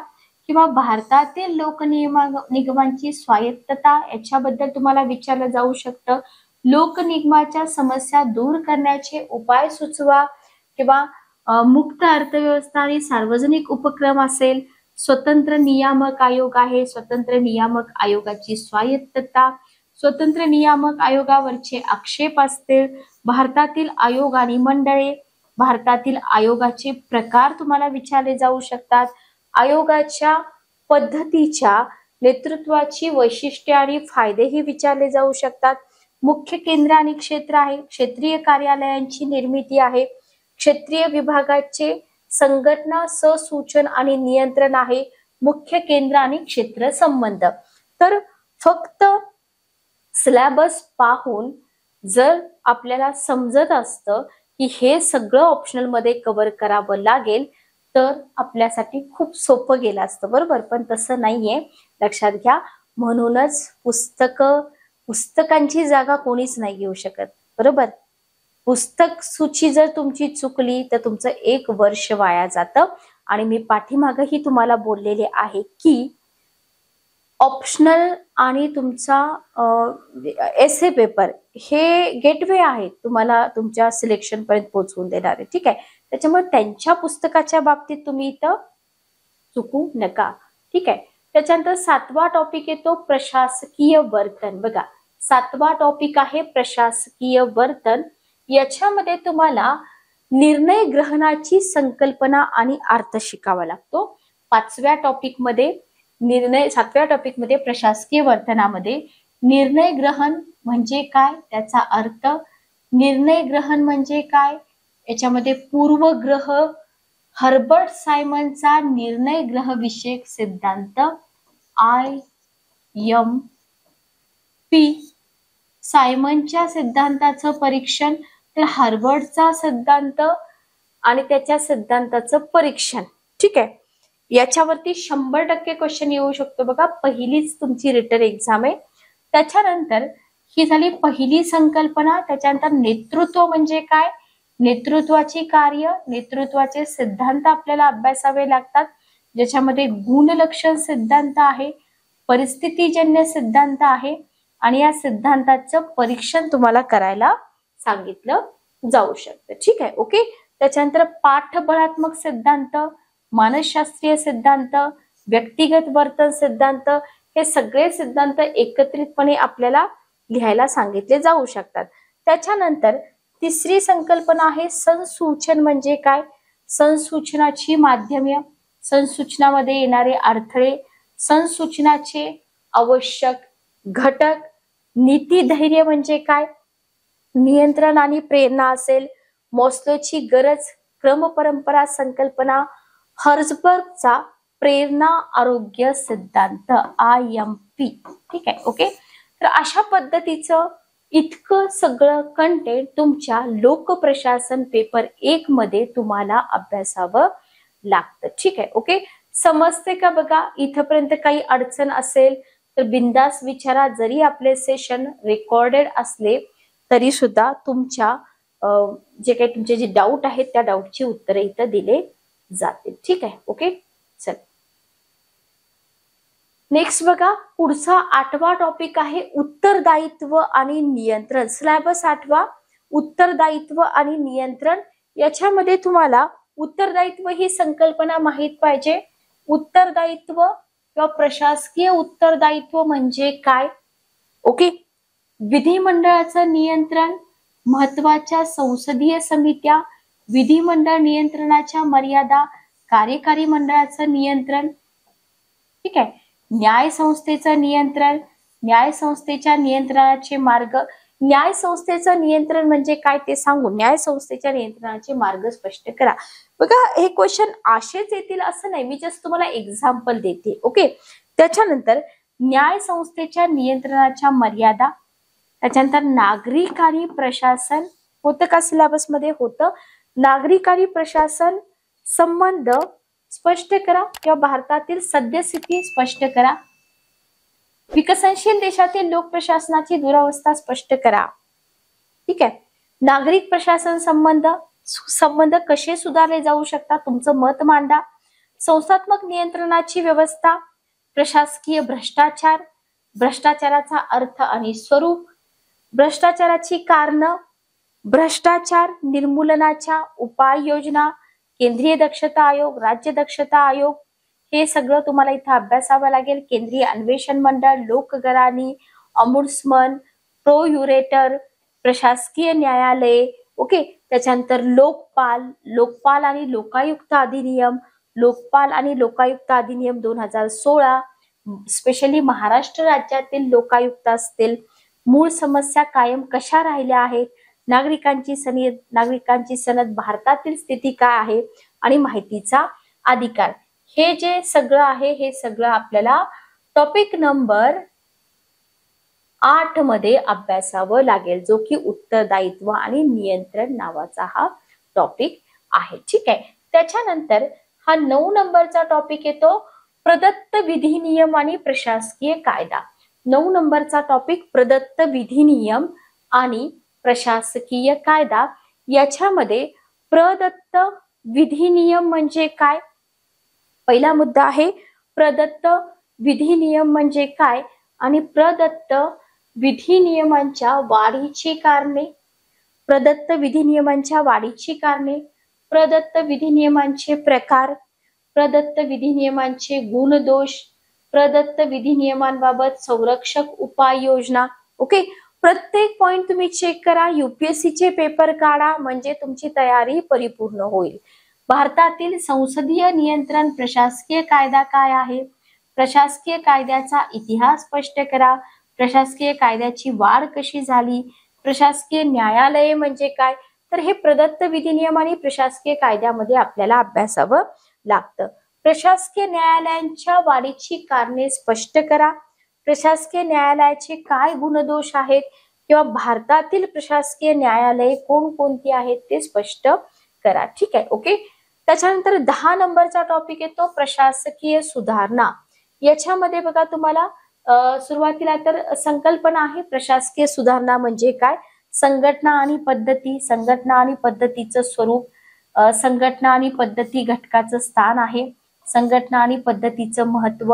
किंवा भारतातील लोक निगमांची स्वायत्तता याच्याबद्दल तुम्हाला विचारलं जाऊ शकतं. लोक निगमाच्या समस्या दूर करण्याचे उपाय सुचवा, किंवा मुक्त अर्थव्यवस्था आणि सार्वजनिक उपक्रम असेल, स्वतंत्र नियामक आयोग आहे, स्वतंत्र नियामक आयोगाची स्वायत्तता, स्वतंत्र नियामक आयोगावरचे आक्षेप असतील, भारतातील आयोग आणि मंडळे, भारतातील आयोगाचे प्रकार तुम्हाला विचारले जाऊ शकतात, आयोगाच्या पद्धतीच्या नेतृत्वाची वैशिष्ट्ये आणि फायदेही विचारले जाऊ शकतात, मुख्य केंद्र आणि क्षेत्र आहे, क्षेत्रीय कार्यालयांची निर्मिती आहे, क्षेत्रीय विभागाचे संघटना, सहसूचन आणि नियंत्रण आहे, मुख्य केंद्र आणि क्षेत्र संबंध. तर फक्त सिलेबस पाहून जर आपल्याला समजत असतं की हे सगळं ऑप्शनल मध्ये कव्हर करावं लागेल तर आपल्यासाठी खूप सोपं गेलं असतं, बरोबर. पण तसं नाहीये, लक्षात घ्या. म्हणूनच पुस्तकांची जागा कोणीच नाही घेऊ शकत, बरोबर. पुस्तक सूची जर तुमची चुकली तर तुमचं 1 वर्ष वाया जातं. आणि मी पाठीमागही तुम्हाला बोललेले आहे की ऑप्शनल आणि तुमचा एसे पेपर हे गेटवे आहे तुम्हाला तुमच्या सिलेक्शन पर्यंत पोहोचवून देणारे. ठीक आहे. त्याच्यामुळे त्यांच्या पुस्तकाच्या बाबतीत तुम्ही इथं चुकू नका. ठीक आहे. त्याच्यानंतर 7वा टॉपिक येतो प्रशासकीय वर्तन. बघा 7वा टॉपिक आहे प्रशासकीय वर्तन. याच्यामध्ये तुम्हाला निर्णय ग्रहणाची संकल्पना आणि अर्थ शिकावा लागतो. 7व्या टॉपिक मध्ये प्रशासकीय वर्तनामध्ये निर्णय ग्रहण म्हणजे काय, त्याचा अर्थ, निर्णय ग्रहण म्हणजे काय, याच्यामध्ये पूर्वग्रह, हर्बर्ट सायमनचा निर्णय ग्रह विषयक सिद्धांत, IMP, सायमनच्या सिद्धांताचं परीक्षण, तर हर्बर्टचा सिद्धांत आणि त्याच्या सिद्धांताचं परीक्षण. ठीक आहे. याच्यावरती 100% क्वेश्चन येऊ शकतो. बघा पहिलीच तुमची रिटन एक्झाम आहे. त्याच्यानंतर ही झाली पहिली संकल्पना. त्याच्यानंतर नेतृत्व म्हणजे काय, नेतृत्वाची कार्य, नेतृत्वाचे सिद्धांत आपल्याला अभ्यासावे लागतात, ज्याच्यामध्ये गुणलक्षण सिद्धांत आहे, परिस्थितीजन्य सिद्धांत आहे आणि या सिद्धांताचं परीक्षण तुम्हाला करायला सांगितलं जाऊ शकतं. ठीक आहे. ओके. त्याच्यानंतर पाठबळात्मक सिद्धांत, मानसशास्त्रीय सिद्धांत, व्यक्तिगत वर्तन सिद्धांत, हे सगळे सिद्धांत एकत्रितपणे आपल्याला लिहायला सांगितले जाऊ शकतात. त्याच्यानंतर तिसरी संकल्पना आहे संसूचन म्हणजे काय? संसूचनाची माध्यमे, संसूचनामध्ये येणारे अडथळे, संसूचनाचे आवश्यक घटक, नीती धैर्य म्हणजे काय? नियंत्रण आणि प्रेरणा असेल, मॉस्लोची गरज, क्रमपरंपरा संकल्पना, हर्झबर्गचा प्रेरणा आरोग्य सिद्धांत IMP. ठीक आहे, ओके. तर अशा पद्धतीचं इतकं सगळं कंटेंट तुमच्या लोकप्रशासन पेपर 1 मध्ये तुम्हाला अभ्यासावं लागतं. ठीक आहे, ओके. समजते का? बघा, इथपर्यंत काही अडचण असेल तर बिंदास विचारा. जरी आपले सेशन रेकॉर्डेड असले तरी सुद्धा तुमच्या जे काही तुमचे जे डाऊट आहेत त्या डाऊटची उत्तरे इथं दिले जातील. ठीक आहे, ओके. चल, नेक्स्ट बघा, पुढचा 8वा टॉपिक आहे उत्तरदायित्व आणि नियंत्रण. सिलेबस 8वा, उत्तरदायित्व आणि नियंत्रण. याच्यामध्ये तुम्हाला उत्तरदायित्व ही संकल्पना माहित पाहिजे. उत्तरदायित्व किंवा प्रशासकीय उत्तरदायित्व म्हणजे काय? ओके. विधिमंडळाचं नियंत्रण, महत्वाच्या संसदीय समित्या, विधिमंडळ नियंत्रणाच्या मर्यादा, कार्यकारी मंडळाचं नियंत्रण. ठीक आहे. न्याय संस्थेचं नियंत्रण, न्याय संस्थेच्या नियंत्रणाचे मार्ग. न्याय संस्थेचं नियंत्रण म्हणजे काय ते सांगू. न्याय संस्थेच्या नियंत्रणाचे मार्ग स्पष्ट करा. बघा, हे क्वेश्चन असेच येतील असं नाही, मी जस्ट तुम्हाला एक्झाम्पल देते. ओके. त्याच्यानंतर न्याय संस्थेच्या नियंत्रणाच्या मर्यादा. त्याच्यानंतर नागरिक प्रशासन होतं का सिलेबस मध्ये? होतं. नागरिक प्रशासन संबंध स्पष्ट करा किंवा भारतातील सद्यस्थिती स्पष्ट करा. विकसनशील देशातील लोक प्रशासनाची दुरावस्था स्पष्ट करा. ठीक आहे. नागरिक प्रशासन संबंध कसे सुधारले जाऊ शकतात, तुमचं मत मांडा. संस्थात्मक नियंत्रणाची व्यवस्था, प्रशासकीय भ्रष्टाचार, भ्रष्टाचाराचा अर्थ आणि स्वरूप, भ्रष्टाचाराची कारणं, भ्रष्टाचार निर्मूलनाच्या उपाययोजना, केंद्रीय दक्षता आयोग, राज्य दक्षता आयोग, हे सगळं तुम्हाला इथं अभ्यासावं लागेल. केंद्रीय अन्वेषण मंडळ, लोकगराणी, अमुड्समन, प्रोयुरेटर, प्रशासकीय न्यायालय. ओके. त्याच्यानंतर लोकपाल आणि लोकायुक्त अधिनियम, लोकपाल आणि लोकायुक्त अधिनियम 2016, स्पेशली महाराष्ट्र राज्यातील लोकायुक्त असतील. मूळ समस्या कायम कशा राहिल्या आहेत, नागरिकांची सनद, भारतातील स्थिती काय आहे आणि माहितीचा अधिकार. हे जे सगळं आहे हे सगळं आपल्याला टॉपिक नंबर 8 मध्ये अभ्यासावं लागेल, जो की उत्तरदायित्व आणि नियंत्रण नावाचा हा टॉपिक आहे. ठीक आहे. त्याच्यानंतर हा 9 नंबरचा टॉपिक येतो प्रदत्त विधी नियम आणि प्रशासकीय कायदा. 9 नंबरचा टॉपिक प्रदत्त विधी नियम आणि प्रशासकीय कायदा. याच्यामध्ये प्रदत्त विधी नियम म्हणजे काय? पहिला मुद्दा आहे प्रदत्त विधी नियम म्हणजे काय आणि प्रदत्त विधी नियमांच्या वाढीची कारणे, प्रदत्त विधी नियमांच्या वाढीची कारणे, प्रदत्त विधी नियमांचे प्रकार, प्रदत्त विधी नियमांचे गुणदोष, प्रदत्त विधी नियमांबाबत संरक्षक उपाययोजना. ओके. प्रत्येक पॉइंट तुम्ही चेक करा. UPSC चे पेपर काढा म्हणजे तुमची तयारी परिपूर्ण होईल. भारतातील संसदीय नियंत्रण प्रशासकीय कायदा काय आहे, प्रशासकीय कायद्याचा इतिहास स्पष्ट करा, प्रशासकीय कायद्याची वाढ कशी झाली, प्रशासकीय न्यायालय म्हणजे काय. तर हे प्रदत्त विधी नियम आणि प्रशासकीय कायद्यामध्ये आपल्याला अभ्यासावं लागतं. प्रशासकीय न्यायालयांच्या वाढीची कारणे स्पष्ट करा, प्रशासकीय न्यायालयाचे काय गुणदोष आहेत किंवा भारतातील प्रशासकीय न्यायालये कोणकोणती आहेत ते स्पष्ट करा. ठीक आहे. ओके. त्याच्यानंतर 10 नंबरचा टॉपिक येतो प्रशासकीय सुधारणा. याच्यामध्ये बघा तुम्हाला सुरुवातीला तर संकल्पना आहे प्रशासकीय सुधारणा म्हणजे काय, संघटना आणि पद्धती, संघटना आणि पद्धतीचं स्वरूप, संघटना आणि पद्धती घटकाचं स्थान आहे, संघटना आणि पद्धतीचं महत्व,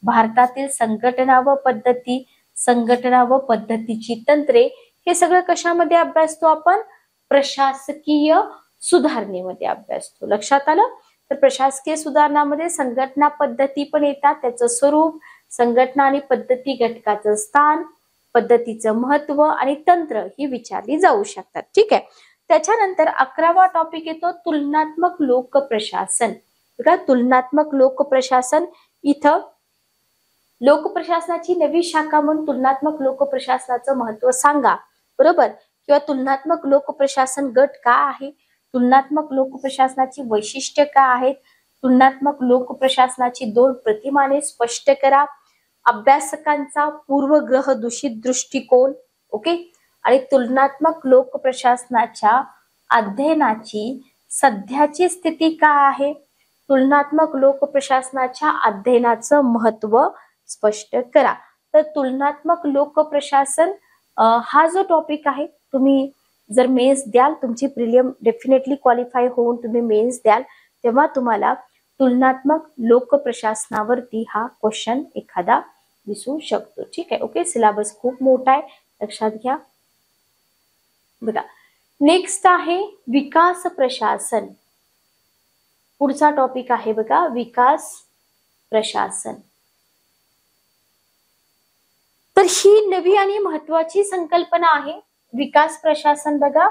भारतातील संघटना व पद्धती, संघटना व पद्धतीची तंत्रे. हे सगळं कशामध्ये अभ्यासतो आपण? प्रशासकीय सुधारणेमध्ये अभ्यासतो. लक्षात आलं? तर प्रशासकीय सुधारणामध्ये संघटना पद्धती पण येतात, त्याचं स्वरूप, संघटना आणि पद्धती घटकाचं स्थान, पद्धतीचं महत्व आणि तंत्र ही विचारली जाऊ शकतात. ठीक आहे. त्याच्यानंतर 11वा टॉपिक येतो तुलनात्मक लोक प्रशासन. बघा, तुलनात्मक लोक प्रशासन. इथं लोक प्रशासनाची नवी शाखा म्हणून तुलनात्मक लोक प्रशासनाचं महत्व सांगा. बरोबर. किंवा तुलनात्मक लोक प्रशासन गट का आहे, तुलनात्मक लोक प्रशासनाची वैशिष्ट्य का आहेत, तुलनात्मक लोक प्रशासनाची 2 प्रतिमाने स्पष्ट करा, अभ्यासकांचा पूर्वग्रह दूषित दृष्टिकोन. ओके. आणि तुलनात्मक लोक प्रशासनाच्या अध्ययनाची सध्याची स्थिती काय आहे, तुलनात्मक लोक प्रशासनाच्या अध्ययनाचं महत्व स्पष्ट करा. तर तुलनात्मक लोक प्रशासन हा जो टॉपिक आहे, तुम्ही जर मेन्स द्याल, तुमची प्रिलियम डेफिनेटली क्वालिफाय होऊन तुम्ही मेन्स द्याल, तेव्हा तुम्हाला तुलनात्मक लोक प्रशासनावरती हा क्वेश्चन एखादा दिसू शकतो. ठीक आहे. ओके. सिलेबस खूप मोठा आहे, लक्षात घ्या. बघा, नेक्स्ट आहे विकास प्रशासन. पुढचा टॉपिक आहे बघा विकास प्रशासन. तर ही नवी आणि महत्वाची संकल्पना आहे विकास प्रशासन. बघा,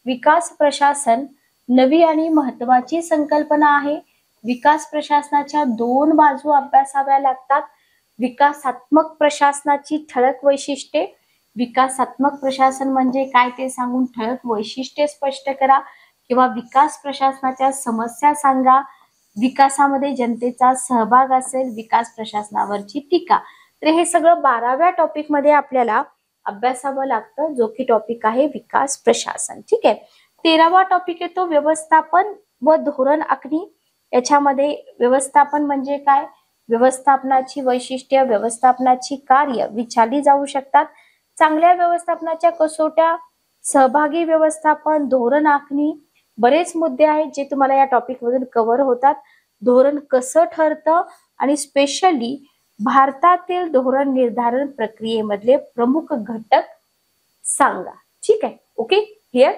विकास प्रशासन नवी आणि महत्वाची संकल्पना आहे. विकास प्रशासनाच्या 2 बाजू अभ्यासाव्या लागतात. विकासात्मक प्रशासनाची ठळक वैशिष्ट्ये. विकासात्मक प्रशासन म्हणजे काय ते सांगून ठळक वैशिष्ट्ये स्पष्ट करा, किंवा विकास प्रशासनाच्या समस्या सांगा. विकासामध्ये जनतेचा सहभाग असेल, विकास प्रशासनावरची टीका. तर हे सगळं 12व्या टॉपिक मध्ये आपल्याला अभ्यासावं लागतं, जो की टॉपिक आहे विकास प्रशासन. ठीक आहे. 13वा टॉपिक येतो व्यवस्थापन व धोरण आखणी. याच्यामध्ये व्यवस्थापन म्हणजे काय, व्यवस्थापनाची वैशिष्ट्य, व्यवस्थापनाची कार्य विचारली जाऊ शकतात. चांगल्या व्यवस्थापनाच्या कसोट्या, सहभागी व्यवस्थापन, धोरण आखणी, बरेच मुद्दे आहेत जे तुम्हाला या टॉपिक मधून कव्हर होतात. धोरण कसं ठरतं आणि स्पेशली भारतातील धोरण निर्धारण प्रक्रियेमधले प्रमुख घटक सांगा. ठीक आहे. ओके. क्लिअर.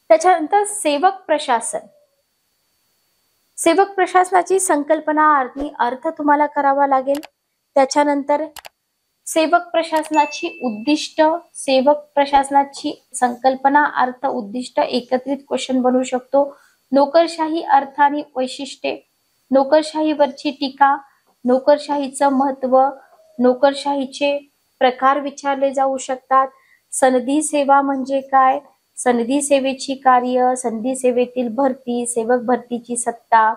त्याच्यानंतर सेवक प्रशासन. सेवक प्रशासनाची संकल्पना आणि अर्थ तुम्हाला करावा लागेल. त्याच्यानंतर सेवक प्रशासनाची उद्दिष्ट, सेवक प्रशासनाची संकल्पना, अर्थ, उद्दिष्ट एकत्रित क्वेश्चन बनवू शकतो. नोकरशाही अर्थ आणि वैशिष्ट्ये, नोकरशाहीवरची टीका, नोकरशाहीचं महत्व, नोकरशाहीचे प्रकार विचारले जाऊ शकतात. सनदी सेवा म्हणजे काय, सनदी सेवेची कार्य, सनदी सेवेतील भरती, सेवक भरतीची सत्ता,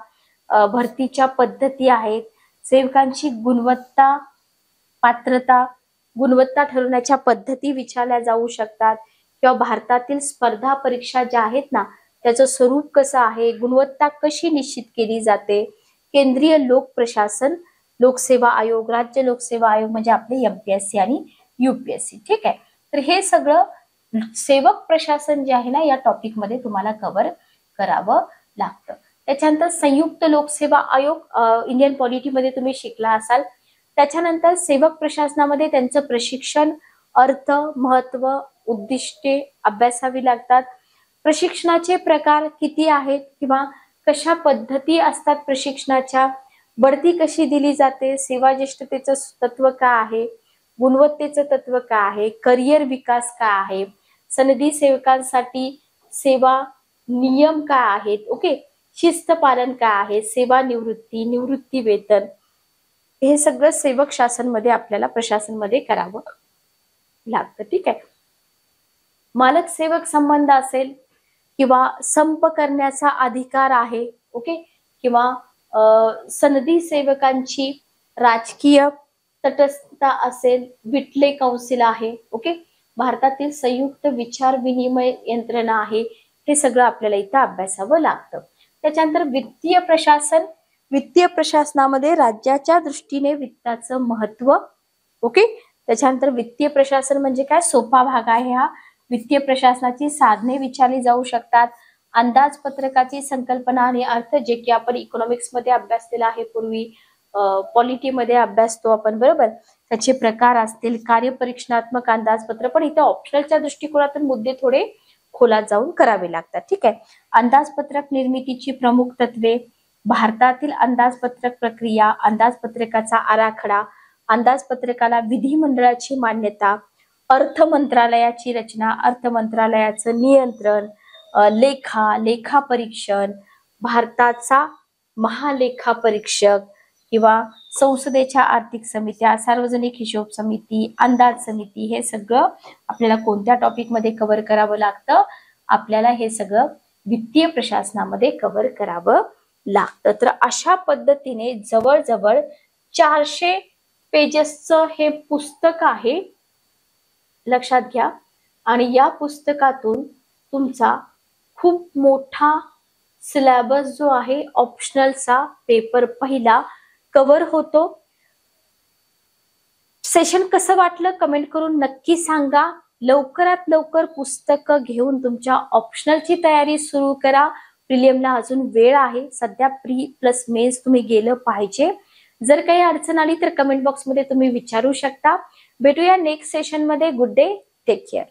भरतीच्या पद्धती आहेत, सेवकांची गुणवत्ता, पात्रता, गुणवत्ता ठरवण्याच्या पद्धती विचारल्या जाऊ शकतात. किंवा भारतातील स्पर्धा परीक्षा ज्या आहेत ना, त्याचं स्वरूप कसं आहे, गुणवत्ता कशी निश्चित केली जाते. केंद्रीय लोक प्रशासन, लोकसेवा आयोग, राज्य लोकसेवा आयोग म्हणजे आपले एमपीएससी आणि यूपीएससी. ठीक आहे. तर हे सगळं सेवक प्रशासन जे आहे ना, या टॉपिक मध्ये तुम्हाला कव्हर करावं लागतं. त्याच्यानंतर संयुक्त लोकसेवा आयोग इंडियन पॉलिटी मध्ये तुम्ही शिकला असाल. त्याच्यानंतर सेवक प्रशासनामध्ये त्यांचं प्रशिक्षण, अर्थ, महत्व, उद्दिष्टे अभ्यासावी लागतात. प्रशिक्षणाचे प्रकार किती आहेत किंवा कशा पद्धती असतात प्रशिक्षणाच्या, बढती कशी दिली जाते, सेवा ज्येष्ठतेचं तत्व का आहे, गुणवत्तेचं तत्व का आहे, करिअर विकास का आहे, सनदी सेवकांसाठी सेवा नियम का आहेत, ओके, शिस्त पालन का आहे, सेवा निवृत्ती, निवृत्ती वेतन, हे सगळं सेवक शासन मध्ये आपल्याला प्रशासन मध्ये करावं लागतं. ठीक आहे. मालक सेवक संबंध असेल किंवा संप करण्याचा अधिकार आहे, ओके, किंवा सनदी सेवकांची राजकीय तटस्थता असेल, विटले कौन्सिल आहे, ओके, भारतातील संयुक्त विचार विनिमय यंत्रणा आहे, हे सगळं आपल्याला इथं अभ्यासावं लागतं. त्याच्यानंतर वित्तीय प्रशासन, वित्तीय प्रशासनामध्ये राज्याच्या दृष्टीने वित्ताचं महत्व, ओके. त्याच्यानंतर वित्तीय प्रशासन म्हणजे काय, सोपा भाग आहे हा. वित्तीय प्रशासनाची साधने विचारली जाऊ शकतात. अंदाजपत्रकाची संकल्पना आणि अर्थ, जे की आपण इकॉनॉमिक्स मध्ये अभ्यासलेला आहे पूर्वी, पॉलिटी मध्ये अभ्यासतो आपण, बरोबर. त्याचे प्रकार असतील, कार्यपरीक्षणात्मक अंदाजपत्र, पण इथे ऑप्शनलच्या दृष्टिकोनातून मुद्दे थोडे खोलात जाऊन करावे लागतात. ठीक आहे. अंदाजपत्रक निर्मितीची प्रमुख तत्वे, भारतातील अंदाजपत्रक प्रक्रिया, अंदाजपत्रकाचा आराखडा, अंदाजपत्रकाला विधिमंडळाची मान्यता, अर्थ मंत्रालयाची रचना, अर्थ मंत्रालयाचं नियंत्रण, लेखा परीक्षण, भारताचा महालेखा परीक्षक किंवा संसदेच्या आर्थिक समित्या, सार्वजनिक हिशोब समिती, अंदाज समिती, हे सगळं आपल्याला कोणत्या टॉपिक मध्ये कव्हर करावं लागतं? आपल्याला हे सगळं वित्तीय प्रशासनामध्ये कव्हर करावं लागतं. तर अशा पद्धतीने जवळजवळ 400 पेजेसचं हे पुस्तक आहे, लक्षात घ्या. आणि या पुस्तकातून तुमचा खूप मोठा सिलेबस जो आहे ऑप्शनलचा पेपर पहिला कव्हर होतो. सेशन कसं वाटलं कमेंट करून नक्की सांगा. लवकरात लवकर पुस्तकं घेऊन तुमच्या ऑप्शनलची तयारी सुरू करा. प्रिलियमला अजून वेळ आहे. सध्या प्री प्लस मेन्स तुम्ही गेलं पाहिजे. जर काही अडचण आली तर कमेंट बॉक्समध्ये तुम्ही विचारू शकता. भेटूया नेक्स्ट सेशन मध्ये. Good day, take care.